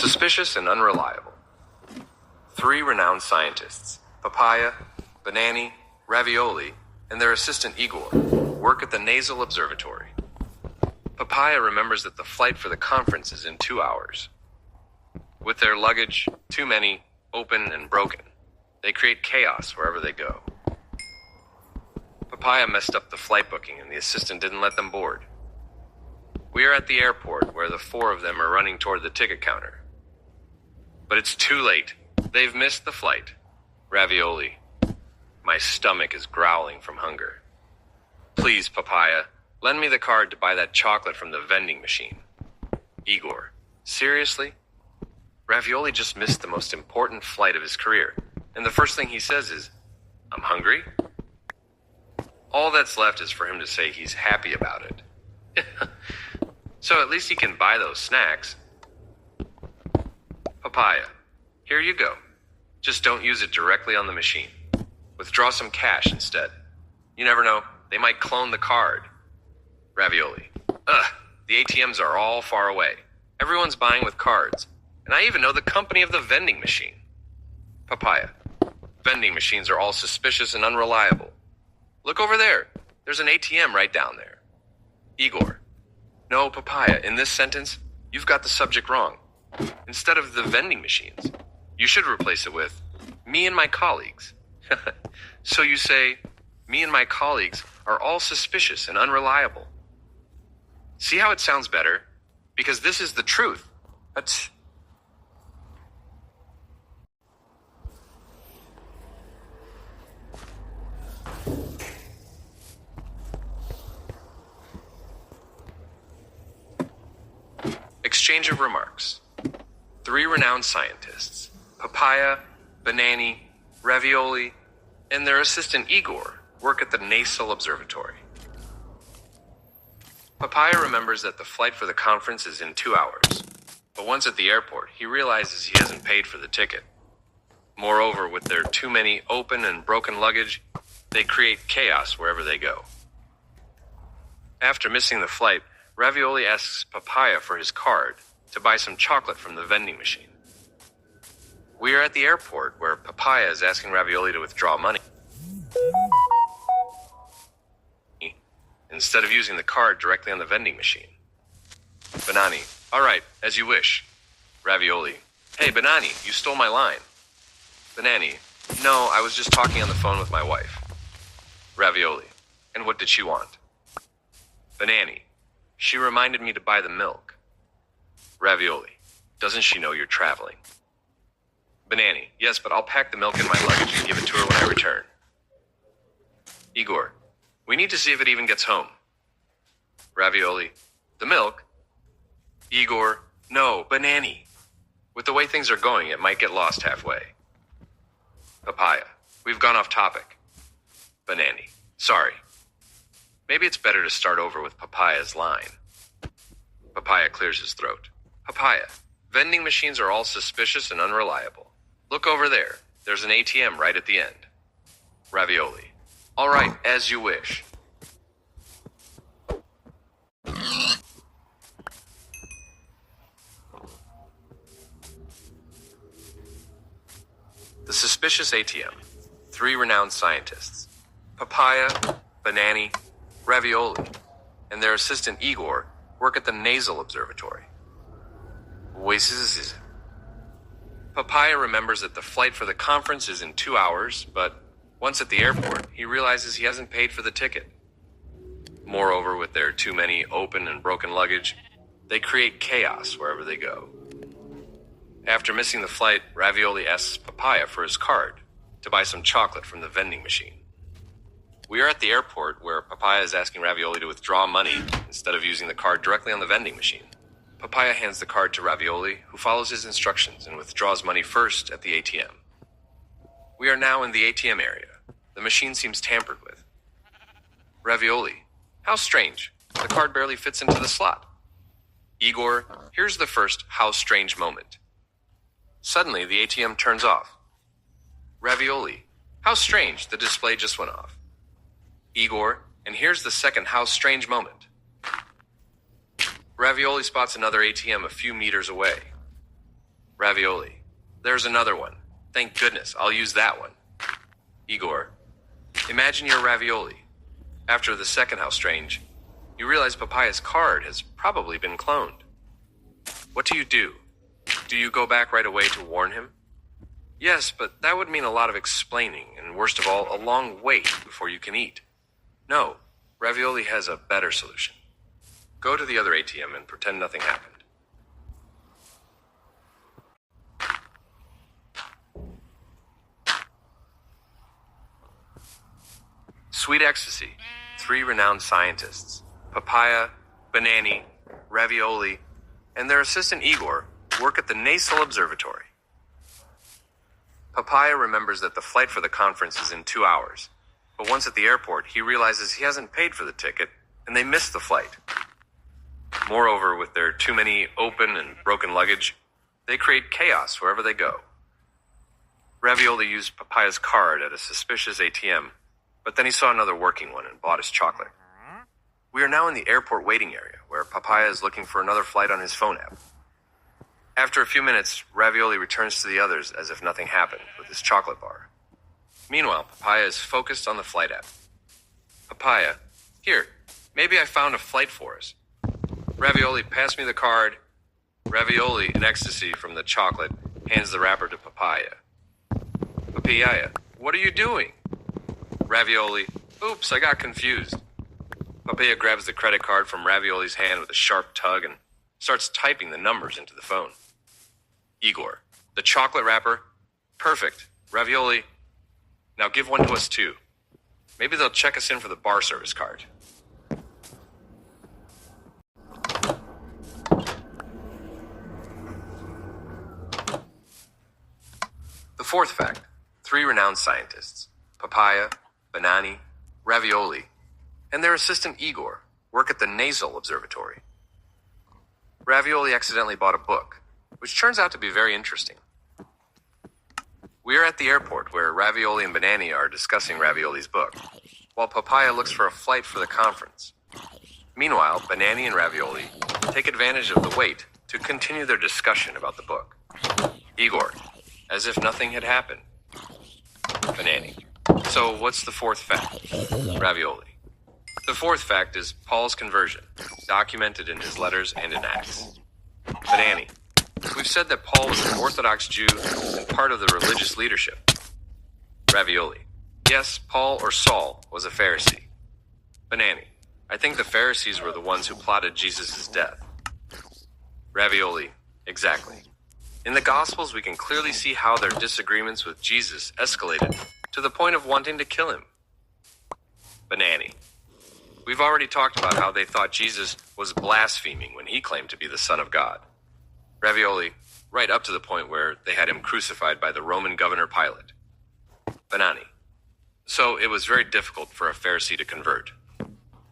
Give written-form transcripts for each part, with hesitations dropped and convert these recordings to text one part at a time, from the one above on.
Suspicious and unreliable. 3 renowned scientists, Papaia, Banani, Ravioli, and their assistant Igor, work at the Nasal Observatory. Papaia remembers that the flight for the conference is in 2 hours. With their luggage, too many, open and broken, they create chaos wherever they go. Papaia messed up the flight booking and the assistant didn't let them board. We are at the airport where the 4 of them are running toward the ticket counter. But it's too late. They've missed the flight. Ravioli. My stomach is growling from hunger. Please, Papaia, lend me the card to buy that chocolate from the vending machine. Igor. Seriously? Ravioli just missed the most important flight of his career, and the first thing he says is, I'm hungry? All that's left is for him to say he's happy about it. So at least he can buy those snacks. Papaia, here you go. Just don't use it directly on the machine. Withdraw some cash instead. You never know, they might clone the card. Ravioli. The ATMs are all far away. Everyone's buying with cards. And I even know the company of the vending machine. Papaia. Vending machines are all suspicious and unreliable. Look over there. There's an ATM right down there. Igor. No, Papaia, in this sentence, you've got the subject wrong. Instead of the vending machines, you should replace it with me and my colleagues. So you say, me and my colleagues are all suspicious and unreliable. See how it sounds better? Because this is the truth. But exchange of remarks. 3 renowned scientists, Papaia, Banani, Ravioli, and their assistant Igor, work at the Nasal Observatory. Papaia remembers that the flight for the conference is in 2 hours, but once at the airport, he realizes he hasn't paid for the ticket. Moreover, with their too many open and broken luggage, they create chaos wherever they go. After missing the flight, Ravioli asks Papaia for his card to buy some chocolate from the vending machine. We are at the airport where Papaia is asking Ravioli to withdraw money instead of using the card directly on the vending machine. Banani. All right, as you wish. Ravioli. Hey, Banani, you stole my line. Banani. No, I was just talking on the phone with my wife. Ravioli. And what did she want? Banani. She reminded me to buy the milk. Ravioli. Doesn't she know you're traveling? Banani. Yes, but I'll pack the milk in my luggage and give it to her when I return. Igor. We need to see if it even gets home. Ravioli. The milk? Igor. No, Banani. With the way things are going, it might get lost halfway. Papaia. We've gone off topic. Banani. Sorry. Maybe it's better to start over with Papaia's line. Papaia clears his throat. Papaia. Vending machines are all suspicious and unreliable. Look over there. There's an ATM right at the end. Ravioli. All right, as you wish. The suspicious ATM. 3 renowned scientists. Papaia, Banani, Ravioli, and their assistant Igor work at the Nasal Observatory. Papaia remembers that the flight for the conference is in 2 hours, but once at the airport, he realizes he hasn't paid for the ticket. Moreover, with their too many open and broken luggage, they create chaos wherever they go. After missing the flight, Ravioli asks Papaia for his card to buy some chocolate from the vending machine. We are at the airport where Papaia is asking Ravioli to withdraw money instead of using the card directly on the vending machine. Papaia hands the card to Ravioli, who follows his instructions and withdraws money first at the ATM. We are now in the ATM area. The machine seems tampered with. Ravioli. How strange. The card barely fits into the slot. Igor, here's the first how strange moment. Suddenly, the ATM turns off. Ravioli. How strange, the display just went off. Igor, and here's the second how strange moment. Ravioli spots another ATM a few meters away. Ravioli. There's another one. Thank goodness, I'll use that one. Igor. Imagine you're Ravioli. After the second How Strange, you realize Papaya's card has probably been cloned. What do? Do you go back right away to warn him? Yes, but that would mean a lot of explaining, and worst of all, a long wait before you can eat. No, Ravioli has a better solution. Go to the other ATM and pretend nothing happened. Sweet ecstasy. 3 renowned scientists, Papaia, Banani, Ravioli, and their assistant Igor, work at the Nasal Observatory. Papaia remembers that the flight for the conference is in 2 hours, but once at the airport, he realizes he hasn't paid for the ticket, and they missed the flight. Moreover, with their too many open and broken luggage, they create chaos wherever they go. Ravioli used Papaya's card at a suspicious ATM, but then he saw another working one and bought his chocolate. We are now in the airport waiting area, where Papaia is looking for another flight on his phone app. After a few minutes, Ravioli returns to the others as if nothing happened with his chocolate bar. Meanwhile, Papaia is focused on the flight app. Papaia, here, maybe I found a flight for us. Ravioli, pass me the card. Ravioli, in ecstasy from the chocolate, hands the wrapper to Papaia. Papaia, what are you doing? Ravioli, oops, I got confused. Papaia grabs the credit card from Ravioli's hand with a sharp tug and starts typing the numbers into the phone. Igor, the chocolate wrapper? Perfect. Ravioli, now give one to us too. Maybe they'll check us in for the bar service card. The fourth fact, 3 renowned scientists, Papaia, Banani, Ravioli, and their assistant Igor, work at the Nasal Observatory. Ravioli accidentally bought a book, which turns out to be very interesting. We are at the airport where Ravioli and Banani are discussing Ravioli's book, while Papaia looks for a flight for the conference. Meanwhile, Banani and Ravioli take advantage of the wait to continue their discussion about the book. Igor, as if nothing had happened. Banani. So what's the fourth fact? Ravioli. The fourth fact is Paul's conversion, documented in his letters and in Acts. Banani. We've said that Paul was an Orthodox Jew and part of the religious leadership. Ravioli. Yes, Paul or Saul was a Pharisee. Banani. I think the Pharisees were the ones who plotted Jesus' death. Ravioli. Exactly. In the Gospels, we can clearly see how their disagreements with Jesus escalated to the point of wanting to kill him. Banani. We've already talked about how they thought Jesus was blaspheming when he claimed to be the Son of God. Ravioli, right up to the point where they had him crucified by the Roman governor Pilate. Banani. So it was very difficult for a Pharisee to convert.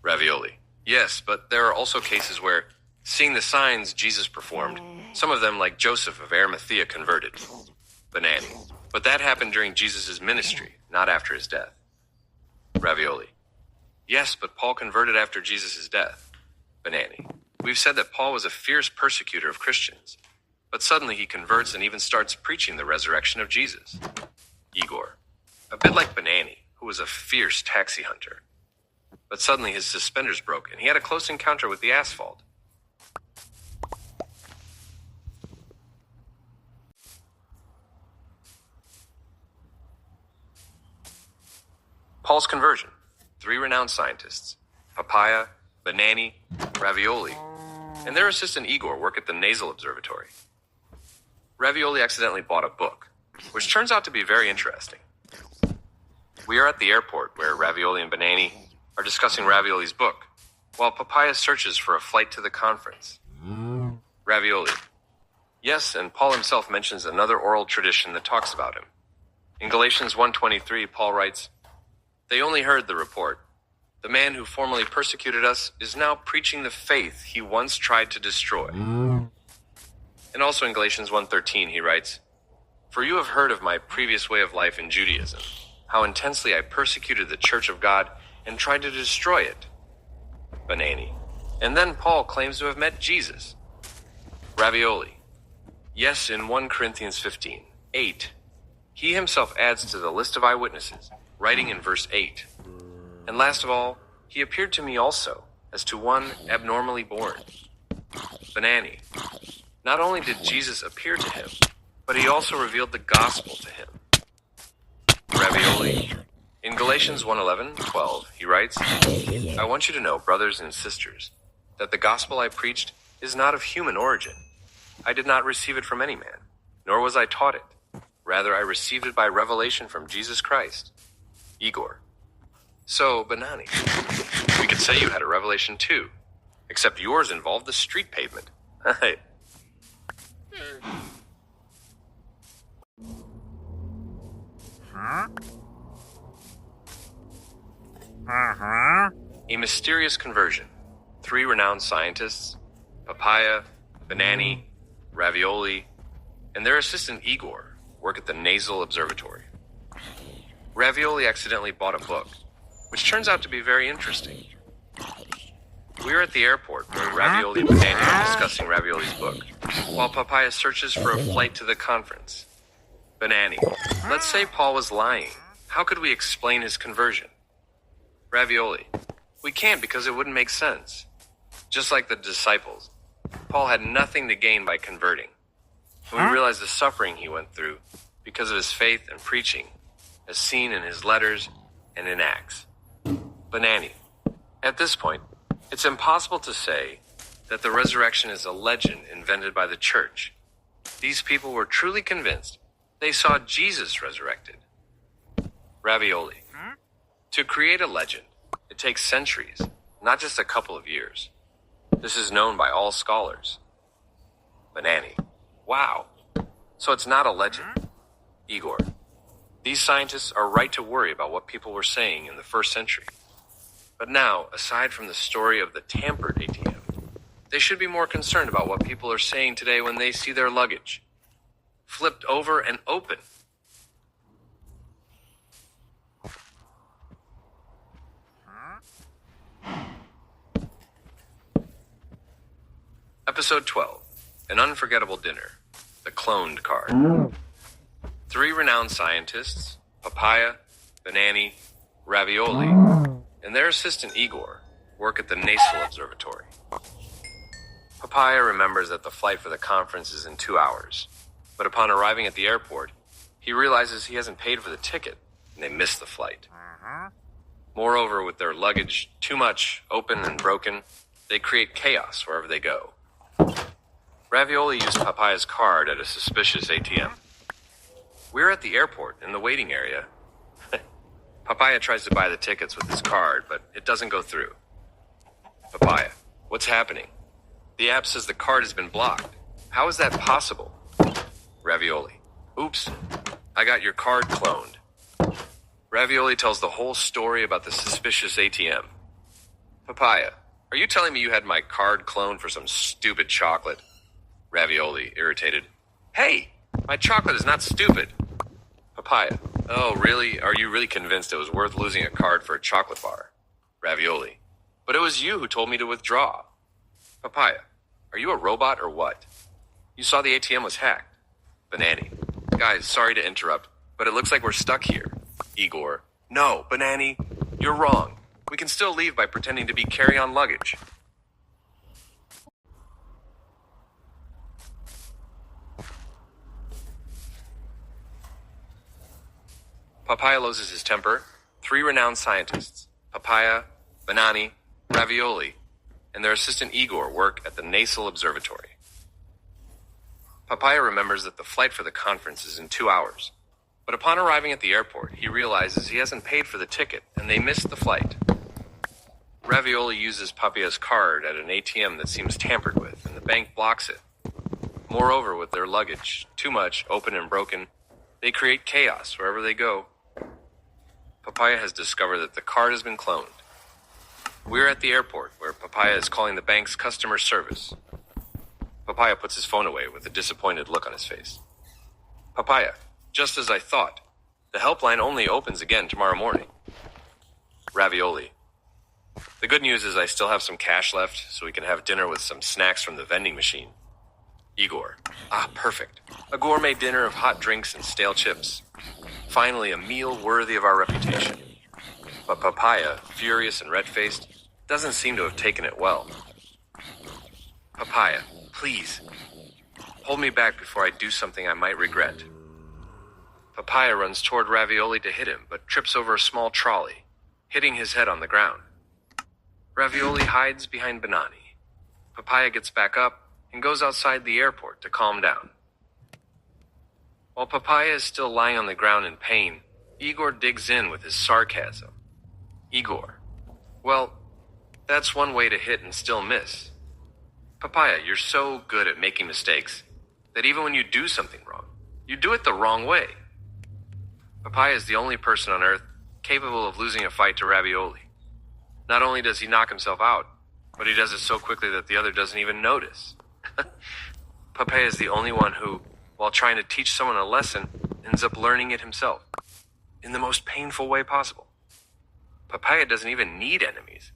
Ravioli. Yes, but there are also cases where, seeing the signs Jesus performed, some of them, like Joseph of Arimathea, converted. Banani. But that happened during Jesus' ministry, not after his death. Ravioli. Yes, but Paul converted after Jesus' death. Banani. We've said that Paul was a fierce persecutor of Christians, but suddenly he converts and even starts preaching the resurrection of Jesus. Igor. A bit like Banani, who was a fierce taxi hunter. But suddenly his suspenders broke and he had a close encounter with the asphalt. Paul's conversion. 3 renowned scientists, Papaia, Banani, Ravioli, and their assistant Igor work at the Nasal Observatory. Ravioli accidentally bought a book, which turns out to be very interesting. We are at the airport where Ravioli and Banani are discussing Ravioli's book, while Papaia searches for a flight to the conference. Ravioli. Yes, and Paul himself mentions another oral tradition that talks about him. In Galatians 1:23, Paul writes, "They only heard the report. The man who formerly persecuted us is now preaching the faith he once tried to destroy." And also in Galatians 1:13, he writes, "For you have heard of my previous way of life in Judaism, how intensely I persecuted the church of God and tried to destroy it." Banani. And then Paul claims to have met Jesus. Ravioli. Yes, in 1 Corinthians 15:8, he himself adds to the list of eyewitnesses, writing in verse 8. And last of all, he appeared to me also, as to one abnormally born. Banani. Not only did Jesus appear to him, but he also revealed the gospel to him. Ravioli. In Galatians 1:11-12, he writes, I want you to know, brothers and sisters, that the gospel I preached is not of human origin. I did not receive it from any man, nor was I taught it. Rather, I received it by revelation from Jesus Christ. Igor. So, Banani, we could say you had a revelation too, except yours involved the street pavement. Hey. A mysterious conversion. 3 renowned scientists, Papaia, Banani, Ravioli, and their assistant Igor work at the Nasal Observatory. Ravioli accidentally bought a book, which turns out to be very interesting. We're at the airport where Ravioli and Banani are discussing Ravioli's book, while Papaia searches for a flight to the conference. Banani, let's say Paul was lying. How could we explain his conversion? Ravioli, we can't because it wouldn't make sense. Just like the disciples, Paul had nothing to gain by converting. When we realize the suffering he went through because of his faith and preaching, as seen in his letters and in Acts. Banani, at this point, it's impossible to say that the resurrection is a legend invented by the church. These people were truly convinced they saw Jesus resurrected. Ravioli, to create a legend, it takes centuries, not just a couple of years. This is known by all scholars. Banani, wow, so it's not a legend? Igor, these scientists are right to worry about what people were saying in the first century. But now, aside from the story of the tampered ATM, they should be more concerned about what people are saying today when they see their luggage flipped over and open. Episode 12, An Unforgettable Dinner, The Cloned Card. 3 renowned scientists, Papaia, Banani, Ravioli, and their assistant Igor work at the Nasal Observatory. Papaia remembers that the flight for the conference is in 2 hours, but upon arriving at the airport, he realizes he hasn't paid for the ticket, and they miss the flight. Moreover, with their luggage too much open and broken, they create chaos wherever they go. Ravioli used Papaia's card at a suspicious ATM. We're at the airport in the waiting area. Papaia tries to buy the tickets with his card, but it doesn't go through. Papaia, what's happening? The app says the card has been blocked. How is that possible? Ravioli, oops, I got your card cloned. Ravioli tells the whole story about the suspicious ATM. Papaia, are you telling me you had my card cloned for some stupid chocolate? Ravioli, irritated. Hey, my chocolate is not stupid. Papaia, oh really? Are you really convinced it was worth losing a card for a chocolate bar? Ravioli, but it was you who told me to withdraw. Papaia, are you a robot or what? You saw the ATM was hacked. Banani, guys, sorry to interrupt, but it looks like we're stuck here. Igor, no, Banani, you're wrong. We can still leave by pretending to be carry-on luggage. Papaia loses his temper. 3 renowned scientists, Papaia, Banani, Ravioli, and their assistant Igor work at the Nasal Observatory. Papaia remembers that the flight for the conference is in 2 hours. But upon arriving at the airport, he realizes he hasn't paid for the ticket, and they missed the flight. Ravioli uses Papaia's card at an ATM that seems tampered with, and the bank blocks it. Moreover, with their luggage too much open and broken, they create chaos wherever they go. Papaia has discovered that the card has been cloned. We're at the airport, where Papaia is calling the bank's customer service. Papaia puts his phone away with a disappointed look on his face. Papaia, just as I thought. The helpline only opens again tomorrow morning. Ravioli. The good news is I still have some cash left, so we can have dinner with some snacks from the vending machine. Igor. Ah, perfect. A gourmet dinner of hot drinks and stale chips. Finally, a meal worthy of our reputation. But Papaia, furious and red-faced, doesn't seem to have taken it well. Papaia, please, hold me back before I do something I might regret. Papaia runs toward Ravioli to hit him, but trips over a small trolley, hitting his head on the ground. Ravioli hides behind Banani. Papaia gets back up and goes outside the airport to calm down. While Papaia is still lying on the ground in pain, Igor digs in with his sarcasm. Igor. Well, that's one way to hit and still miss. Papaia, you're so good at making mistakes that even when you do something wrong, you do it the wrong way. Papaia is the only person on Earth capable of losing a fight to Ravioli. Not only does he knock himself out, but he does it so quickly that the other doesn't even notice. Papaia is the only one who, while trying to teach someone a lesson, ends up learning it himself, in the most painful way possible. Papaia doesn't even need enemies.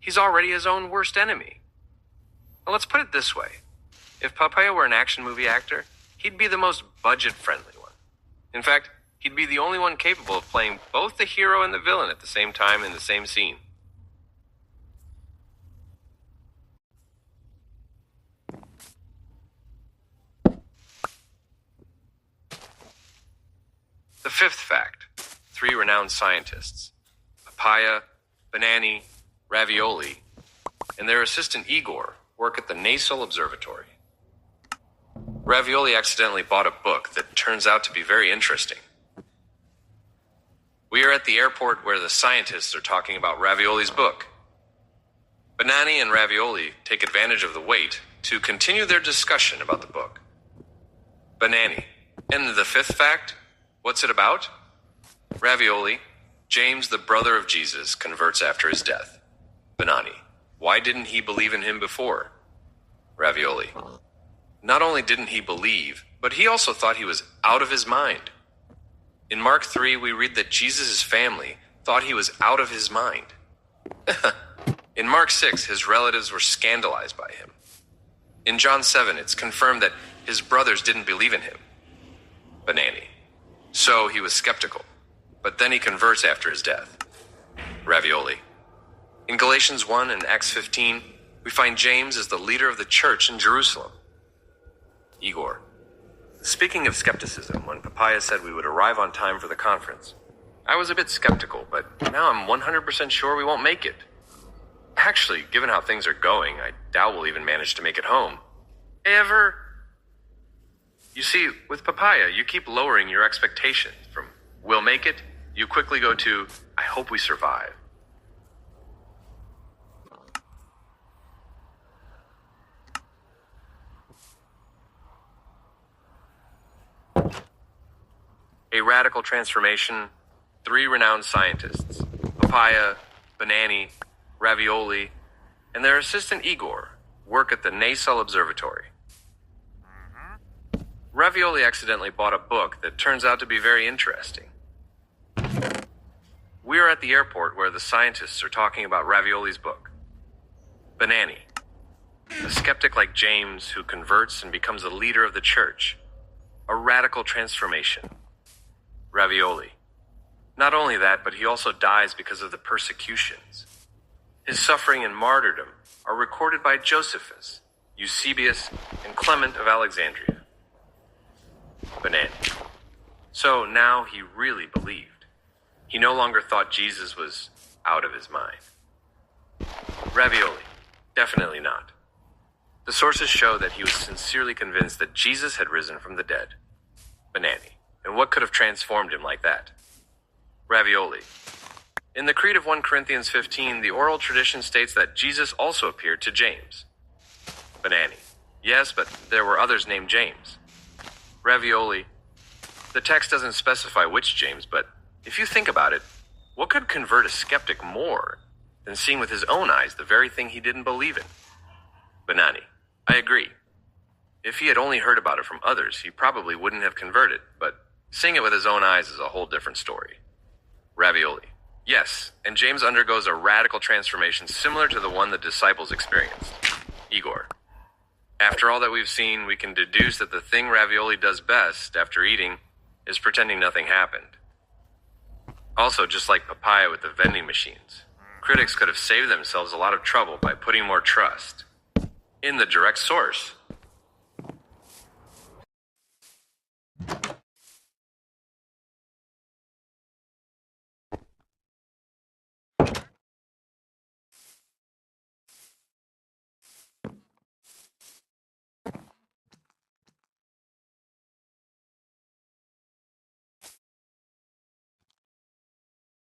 He's already his own worst enemy. Now let's put it this way. If Papaia were an action movie actor, he'd be the most budget-friendly one. In fact, he'd be the only one capable of playing both the hero and the villain at the same time in the same scene. The fifth fact. 3 renowned scientists, Papaia, Banani, Ravioli, and their assistant Igor, work at the Nasal Observatory. Ravioli accidentally bought a book that turns out to be very interesting. We are at the airport where the scientists are talking about Ravioli's book. Banani and Ravioli take advantage of the wait to continue their discussion about the book. Banani. And the fifth fact? What's it about? Ravioli, James, the brother of Jesus, converts after his death. Banani. Why didn't he believe in him before? Ravioli. Not only didn't he believe, but he also thought he was out of his mind. In Mark 3, we read that Jesus' family thought he was out of his mind. In Mark 6, his relatives were scandalized by him. In John 7, it's confirmed that his brothers didn't believe in him. Banani. So he was skeptical, but then he converts after his death. Ravioli. In Galatians 1 and Acts 15, we find James as the leader of the church in Jerusalem. Igor. Speaking of skepticism, when Papaia said we would arrive on time for the conference, I was a bit skeptical, but now I'm 100% sure we won't make it. Actually, given how things are going, I doubt we'll even manage to make it home. Ever? You see, with Papaia, you keep lowering your expectations. From we'll make it, you quickly go to I hope we survive. A radical transformation, 3 renowned scientists, Papaia, Banani, Ravioli, and their assistant Igor, work at the Nasal Observatory. Ravioli accidentally bought a book that turns out to be very interesting. We are at the airport where the scientists are talking about Ravioli's book. Banani, a skeptic like James who converts and becomes a leader of the church. A radical transformation. Ravioli. Not only that, but he also dies because of the persecutions. His suffering and martyrdom are recorded by Josephus, Eusebius, and Clement of Alexandria. Banani. So now he really believed. He no longer thought Jesus was out of his mind. Ravioli. Definitely not. The sources show that he was sincerely convinced that Jesus had risen from the dead. Banani. And what could have transformed him like that? Ravioli. In the Creed of 1 Corinthians 15, the oral tradition states that Jesus also appeared to James. Banani. Yes, but there were others named James. Ravioli. The text doesn't specify which James, but if you think about it, what could convert a skeptic more than seeing with his own eyes the very thing he didn't believe in? Banani. I agree. If he had only heard about it from others, he probably wouldn't have converted, but seeing it with his own eyes is a whole different story. Ravioli. Yes, and James undergoes a radical transformation similar to the one the disciples experienced. Igor. After all that we've seen, we can deduce that the thing Ravioli does best after eating is pretending nothing happened. Also, just like Papaia with the vending machines, critics could have saved themselves a lot of trouble by putting more trust in the direct source.